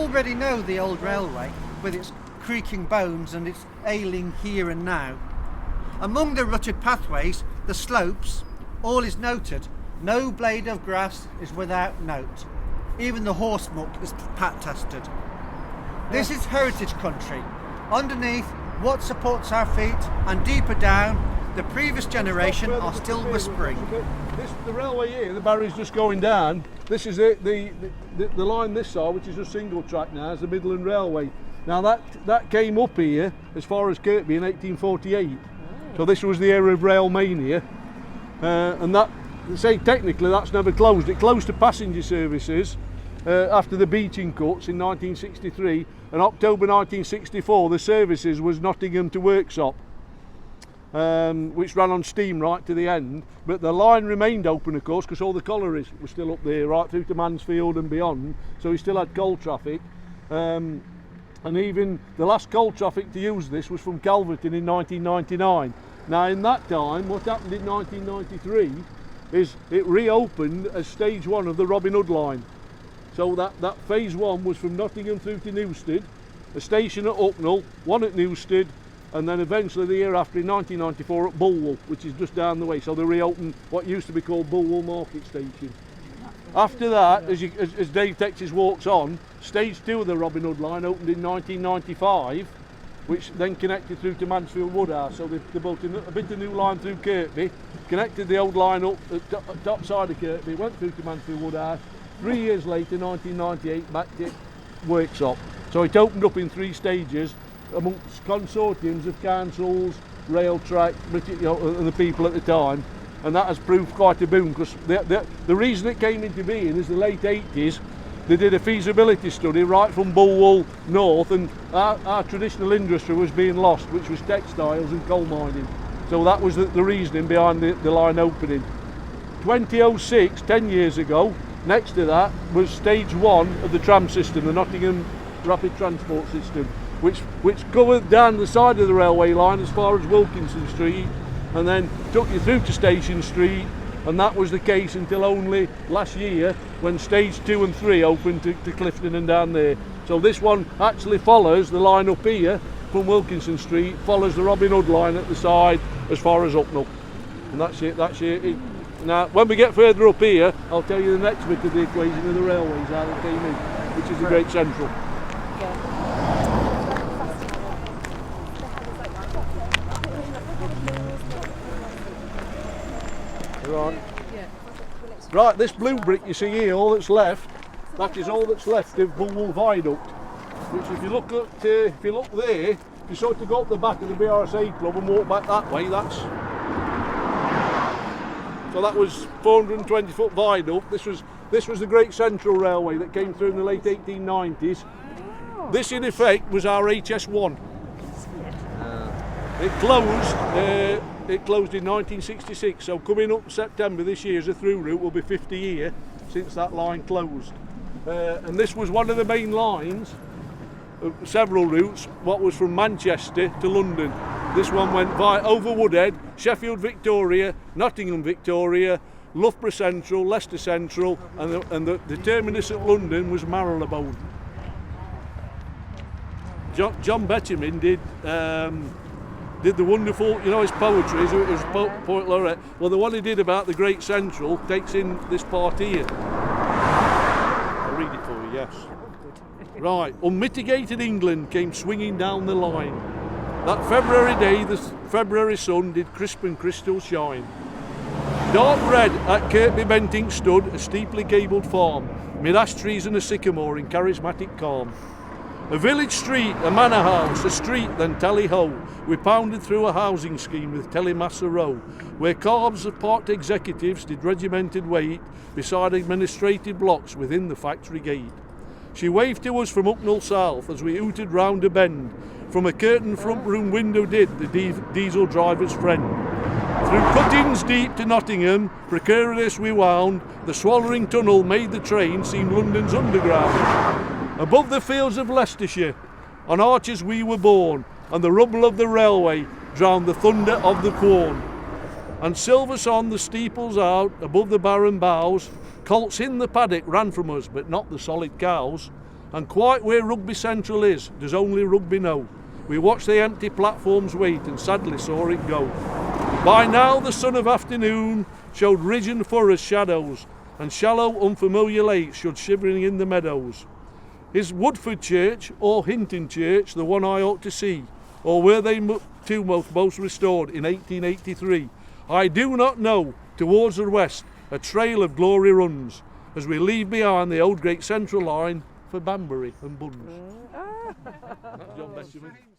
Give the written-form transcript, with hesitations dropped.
already know the old railway with its creaking bones and its ailing here and now. Among the rutted pathways, the slopes, all is noted. No blade of grass is without note. Even the horse muck is pat-tested. This is heritage country. Underneath, what supports our feet, and deeper down, the previous generation are still whispering. The railway here, the barrier's just going down. This is it, the line this side, which is a single track now, is the Midland Railway. Now that came up here as far as Kirkby in 1848. So this was the era of rail mania, and that, say technically that's never closed. It closed to passenger services after the beaching cuts in 1963, and October 1964 the services was Nottingham to Worksop, which ran on steam right to the end, but the line remained open of course because all the collieries were still up there right through to Mansfield and beyond, so we still had coal traffic, and even the last coal traffic to use this was from Calverton in 1999. Now in that time what happened in 1993 is it reopened as stage 1 of the Robin Hood line. So that phase 1 was from Nottingham through to Newstead, a station at Hucknall, one at Newstead, and then eventually the year after in 1994 at Bulwell, which is just down the way. So they reopened what used to be called Bulwell Market Station. After that, as Dave Texas walks on, stage 2 of the Robin Hood line opened in 1995, which then connected through to Mansfield Woodhouse. So they built a bit of new line through Kirkby, connected the old line up at top side of Kirkby, went through to Mansfield Woodhouse. 3 years later, 1998, back to Worksop. So it opened up in 3 stages amongst consortiums of councils, rail track, and the people at the time, and that has proved quite a boom because the reason it came into being is the late 80s. They did a feasibility study right from Bulwell north, and our traditional industry was being lost, which was textiles and coal mining. So that was the reasoning behind the line opening. 2006, 10 years ago, next to that was stage 1 of the tram system, the Nottingham Rapid Transport System, which covered down the side of the railway line as far as Wilkinson Street, and then took you through to Station Street, and that was the case until only last year when stage 2 and 3 opened to Clifton and down there. So this one actually follows the line up here from Wilkinson Street, follows the Robin Hood line at the side as far as Hucknall, and that's it. Now when we get further up here, I'll tell you the next bit of the equation of the railways, how they came in, which is the Great Central. Right, this blue brick you see here, all that's left, that is all that's left of Bulwell Viaduct, which if you look there, if you sort of go up the back of the BRSA Club and walk back that way, so that was 420-foot viaduct. This was the Great Central Railway that came through in the late 1890s. Oh. This in effect was our HS1. It closed in 1966, so coming up September this year as a through route will be 50 years since that line closed. And this was one of the main lines of several routes, what was from Manchester to London. This one went over Woodhead, Sheffield Victoria, Nottingham Victoria, Loughborough Central, Leicester Central, and the terminus at London was Marylebone. John Betjeman did the wonderful, his poetry, his poet laureate. Well, the one he did about the Great Central takes in this part here. I'll read it for you, yes. Right, unmitigated England came swinging down the line. That February day, the February sun did crisp and crystal shine. Dark red at Kirkby Bentinck stood a steeply gabled farm, mid ash trees and a sycamore in charismatic calm. A village street, a manor house, a street, then tally-ho. We pounded through a housing scheme with Telemassa Row, where calves of parked executives did regimented wait beside administrative blocks within the factory gate. She waved to us from Hucknall South as we hooted round a bend. From a curtained front room window did the diesel driver's friend. Through cuttings deep to Nottingham, precarious we wound. The swallowing tunnel made the train seem London's underground. Above the fields of Leicestershire, on arches we were born, and the rumble of the railway drowned the thunder of the Quorn. And silver on the steeples out, above the barren boughs, colts in the paddock ran from us, but not the solid cows. And quite where Rugby Central is, does only Rugby know. We watched the empty platforms wait and sadly saw it go. By now the sun of afternoon showed ridge and forest shadows, and shallow unfamiliar lakes stood shivering in the meadows. Is Woodford Church or Hinton Church the one I ought to see, or were they two both restored in 1883? I do not know. Towards the west a trail of glory runs, as we leave behind the old Great Central line for Banbury and Buns. That's John Betjeman.